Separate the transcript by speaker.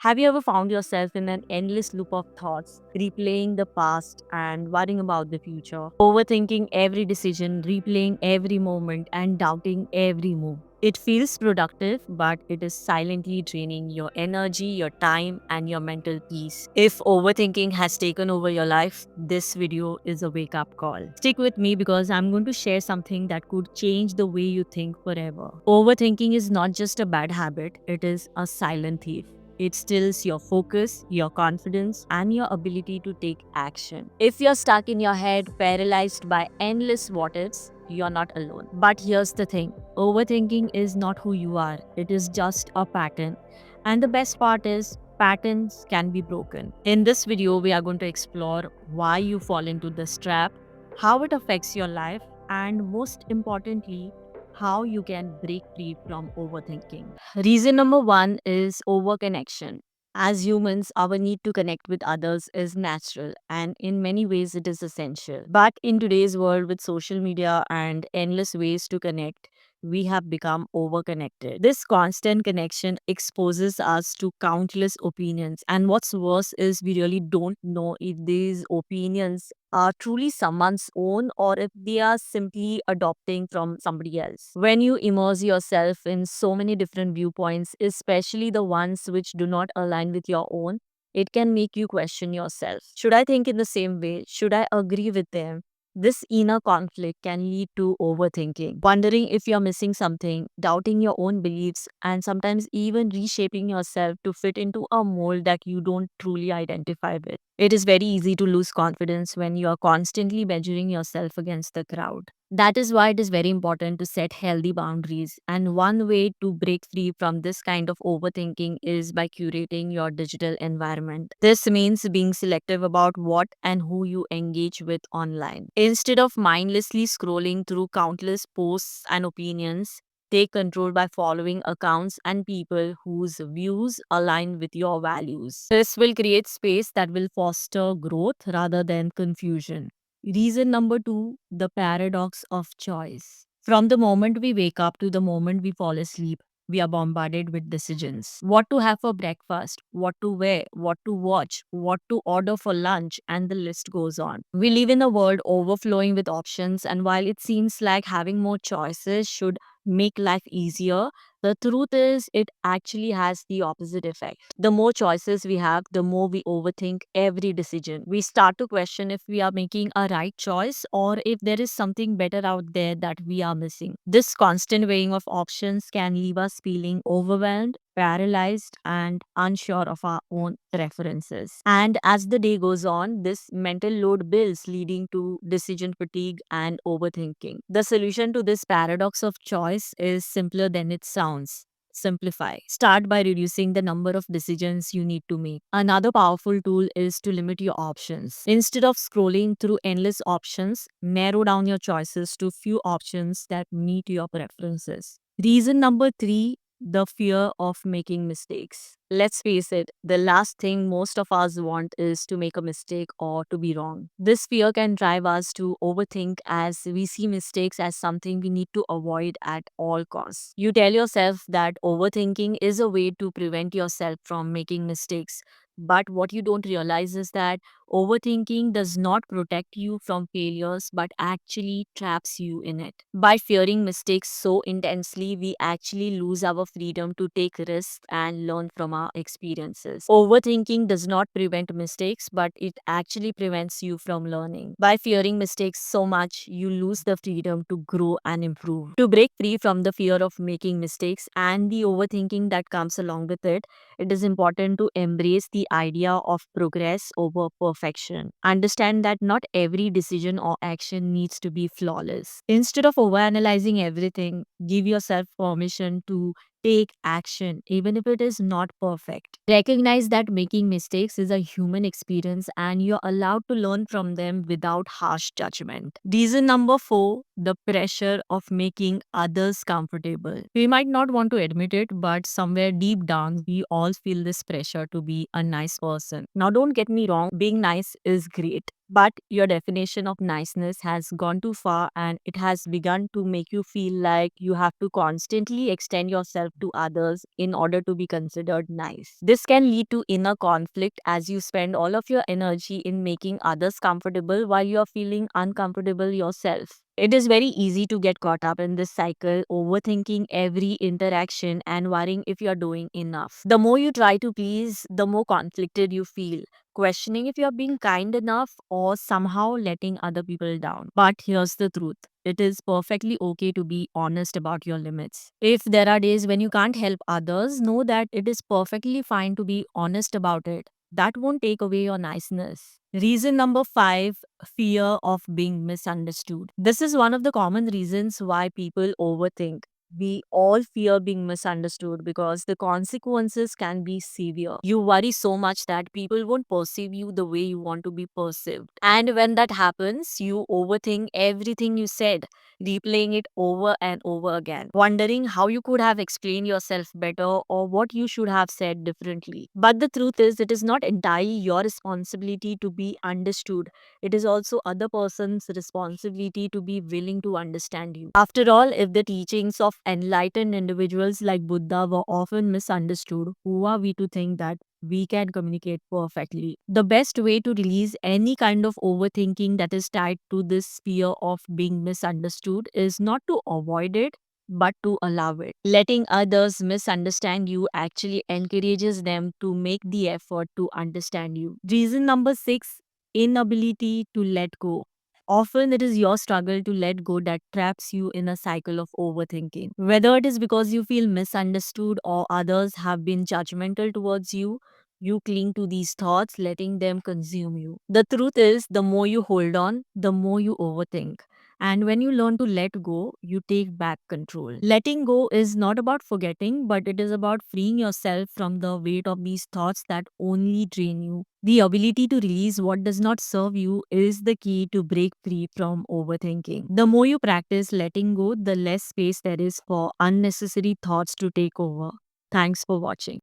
Speaker 1: Have you ever found yourself in an endless loop of thoughts, replaying the past and worrying about the future, overthinking every decision, replaying every moment, and doubting every move? It feels productive, but it is silently draining your energy, your time, and your mental peace. If overthinking has taken over your life, this video is a wake up call. Stick with me because I'm going to share something that could change the way you think forever. Overthinking is not just a bad habit, it is a silent thief. It steals your focus, your confidence, and your ability to take action. If you're stuck in your head, paralyzed by endless what ifs, you're not alone. But here's the thing, overthinking is not who you are, it is just a pattern. And the best part is, patterns can be broken. In this video, we are going to explore why you fall into this trap, how it affects your life, and most importantly, how you can break free from overthinking. Reason number one is overconnection. As humans, our need to connect with others is natural and in many ways it is essential. But in today's world with social media and endless ways to connect, we have become overconnected. This constant connection exposes us to countless opinions. And what's worse is we really don't know if these opinions are truly someone's own or if they are simply adopting from somebody else. When you immerse yourself in so many different viewpoints, especially the ones which do not align with your own, it can make you question yourself. Should I think in the same way? Should I agree with them? This inner conflict can lead to overthinking, wondering if you're missing something, doubting your own beliefs, and sometimes even reshaping yourself to fit into a mold that you don't truly identify with. It is very easy to lose confidence when you are constantly measuring yourself against the crowd. That is why it is very important to set healthy boundaries. And one way to break free from this kind of overthinking is by curating your digital environment. This means being selective about what and who you engage with online. Instead of mindlessly scrolling through countless posts and opinions, take control by following accounts and people whose views align with your values. This will create space that will foster growth rather than confusion. Reason number two, the paradox of choice. From the moment we wake up to the moment we fall asleep, we are bombarded with decisions. What to have for breakfast, what to wear, what to watch, what to order for lunch, and the list goes on. We live in a world overflowing with options, and while it seems like having more choices should make life easier, the truth is it actually has the opposite effect. The more choices we have, the more we overthink every decision. We start to question if we are making a right choice or if there is something better out there that we are missing. This constant weighing of options can leave us feeling overwhelmed, paralyzed, and unsure of our own preferences. And as the day goes on, this mental load builds, leading to decision fatigue and overthinking. The solution to this paradox of choice is simpler than it sounds. Simplify. Start by reducing the number of decisions you need to make. Another powerful tool is to limit your options. Instead of scrolling through endless options, narrow down your choices to few options that meet your preferences. Reason number three, the fear of making mistakes. Let's face it, the last thing most of us want is to make a mistake or to be wrong. This fear can drive us to overthink as we see mistakes as something we need to avoid at all costs. You tell yourself that overthinking is a way to prevent yourself from making mistakes. But what you don't realize is that overthinking does not protect you from failures but actually traps you in it. By fearing mistakes so intensely, we actually lose our freedom to take risks and learn from our experiences. Overthinking does not prevent mistakes, but it actually prevents you from learning. By fearing mistakes so much, you lose the freedom to grow and improve. To break free from the fear of making mistakes and the overthinking that comes along with it is important to embrace the idea of progress over perfection. Understand that not every decision or action needs to be flawless. Instead of overanalyzing everything, give yourself permission to take action, even if it is not perfect. Recognize that making mistakes is a human experience and you're allowed to learn from them without harsh judgment. Reason number four, the pressure of making others comfortable. We might not want to admit it, but somewhere deep down, we all feel this pressure to be a nice person. Now, don't get me wrong, being nice is great. But your definition of niceness has gone too far and it has begun to make you feel like you have to constantly extend yourself to others in order to be considered nice. This can lead to inner conflict as you spend all of your energy in making others comfortable while you're feeling uncomfortable yourself. It is very easy to get caught up in this cycle, overthinking every interaction and worrying if you're doing enough. The more you try to please, the more conflicted you feel, questioning if you're being kind enough or somehow letting other people down. But here's the truth. It is perfectly okay to be honest about your limits. If there are days when you can't help others, know that it is perfectly fine to be honest about it. That won't take away your niceness. Reason number 5, fear of being misunderstood. This is one of the common reasons why people overthink. We all fear being misunderstood because the consequences can be severe. You worry so much that people won't perceive you the way you want to be perceived. And when that happens, you overthink everything you said, replaying it over and over again, wondering how you could have explained yourself better or what you should have said differently. But the truth is, it is not entirely your responsibility to be understood. It is also other person's responsibility to be willing to understand you. After all, if the teachings of enlightened individuals like Buddha were often misunderstood, who are we to think that we can communicate perfectly? The best way to release any kind of overthinking that is tied to this fear of being misunderstood is not to avoid it, but to allow it. Letting others misunderstand you actually encourages them to make the effort to understand you. Reason number 6, inability to let go. Often it is your struggle to let go that traps you in a cycle of overthinking. Whether it is because you feel misunderstood or others have been judgmental towards you, you cling to these thoughts, letting them consume you. The truth is, the more you hold on, the more you overthink. And when you learn to let go, you take back control. Letting go is not about forgetting, but it is about freeing yourself from the weight of these thoughts that only drain you. The ability to release what does not serve you is the key to break free from overthinking. The more you practice letting go, the less space there is for unnecessary thoughts to take over. Thanks for watching.